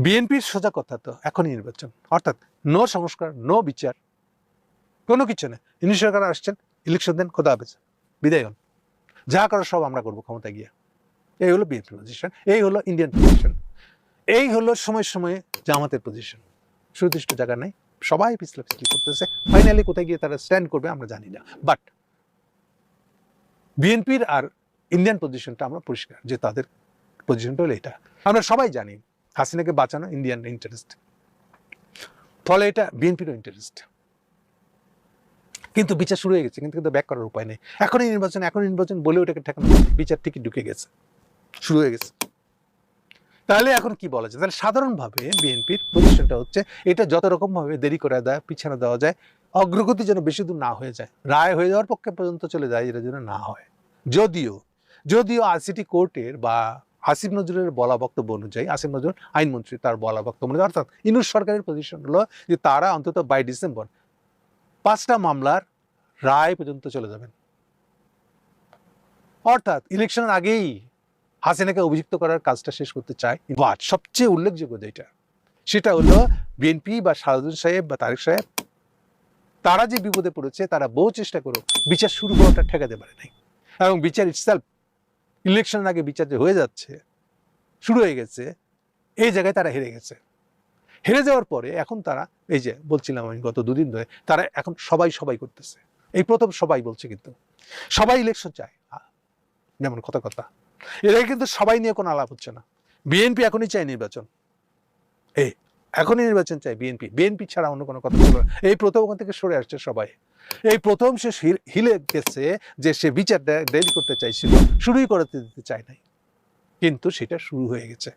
বিএনপির সোজা কথা তো এখনই নির্বাচন, অর্থাৎ নো সংস্কার, নো বিচার, কোনো কিছু নেই। ইনি সরকার আসছেন, ইলেকশন দেন, খোদা হাফেজ, বিদায় হন, যা করার সব আমরা করবো ক্ষমতা গিয়ে। এই হলো বিএনপির পজিশন, এই হলো ইন্ডিয়ান পজিশন, এই হলো সময় সময়ে জামাতের পজিশন। সুনির্দিষ্ট জায়গা নেই, সবাই পিছলা পিছলি করতেছে। ফাইনালি কোথায় গিয়ে তারা স্ট্যান্ড করবে আমরা জানি না, বাট বিএনপির আর ইন্ডিয়ান পজিশনটা আমরা পরিষ্কার যে তাদের পজিশনটা হলো এটা। আমরা সবাই জানি হাসিনাকে বাঁচানো ইন্ডিয়ান ইন্টারেস্ট, ফলে এটা বিএনপিরও ইন্টারেস্ট। কিন্তু বিচার শুরু হয়ে গেছে, কিন্তু ব্যাক করার উপায় নেই। এখনই নির্বাচন বলে ওটাকে ঠেকানো, বিচার ঠিকই ঢুকে গেছে, শুরু হয়ে গেছে। তাহলে এখন কি বলা যায়? তাহলে সাধারণভাবে বিএনপির পজিশনটা হচ্ছে এটা যত রকমভাবে দেরি করে দেয়, পিছানো দেওয়া যায়, অগ্রগতি যেন বেশি দূর না হয়ে যায়, রায় হয়ে যাওয়ার পক্ষে পর্যন্ত চলে যায়, এটা যেন না হয়। যদিও আইসিটি কোর্টের বা আসিফ নজরুলের বলা বক্তব্য অনুযায়ী, আসিফ নজরুল আইনমন্ত্রী, তার বলা বক্তব্য অনুযায়ী, অর্থাৎ ইনুস সরকারের পজিশন হলো যে তারা অন্তত বাই ডিসেম্বর 5টা মামলার রায় পর্যন্ত চলে যাবেন, অর্থাৎ ইলেকশনের আগেই হাসিনাকে অভিযুক্ত করার কাজটা শেষ করতে চায়। বাট সবচেয়ে উল্লেখযোগ্য যেটা, সেটা হলো বিএনপি বা সালাউদ্দিন সাহেব বা তারেক সাহেব, তারা যে বিপদে পড়েছে, তারা বহু চেষ্টা করে বিচার শুরু হওয়াটা ঠেকাতে পারে নাই। এবং বিচার ইটসেলফ, ইলেকশনের আগে বিচার যে হয়ে যাচ্ছে, শুরু হয়ে গেছে, এই জায়গায় তারা হেরে গেছে। হেরে যাওয়ার পরে এখন তারা, এই যে বলছিলাম আমি গত দুদিন ধরে, তারা এখন সবাই করতেছে। এই প্রথম সবাই বলছে, কিন্তু সবাই ইলেকশন চায়, যেমন কথা এর আগে কিন্তু সবাই নিয়ে কোনো আলাপ হচ্ছে না। বিএনপি এখনই চায় নির্বাচন, এখনই নির্বাচন চায় বিএনপি ছাড়া অন্য কোনো কথা বলবে না। এই প্রথম ওখান থেকে সরে আসছে সবাই। এই প্রথম সে হিলে গেছে যে সে বিচারটা ডেলি করতে চাইছিল, শুরুই করতে দিতে চায় নাই, কিন্তু সেটা শুরু হয়ে গেছে।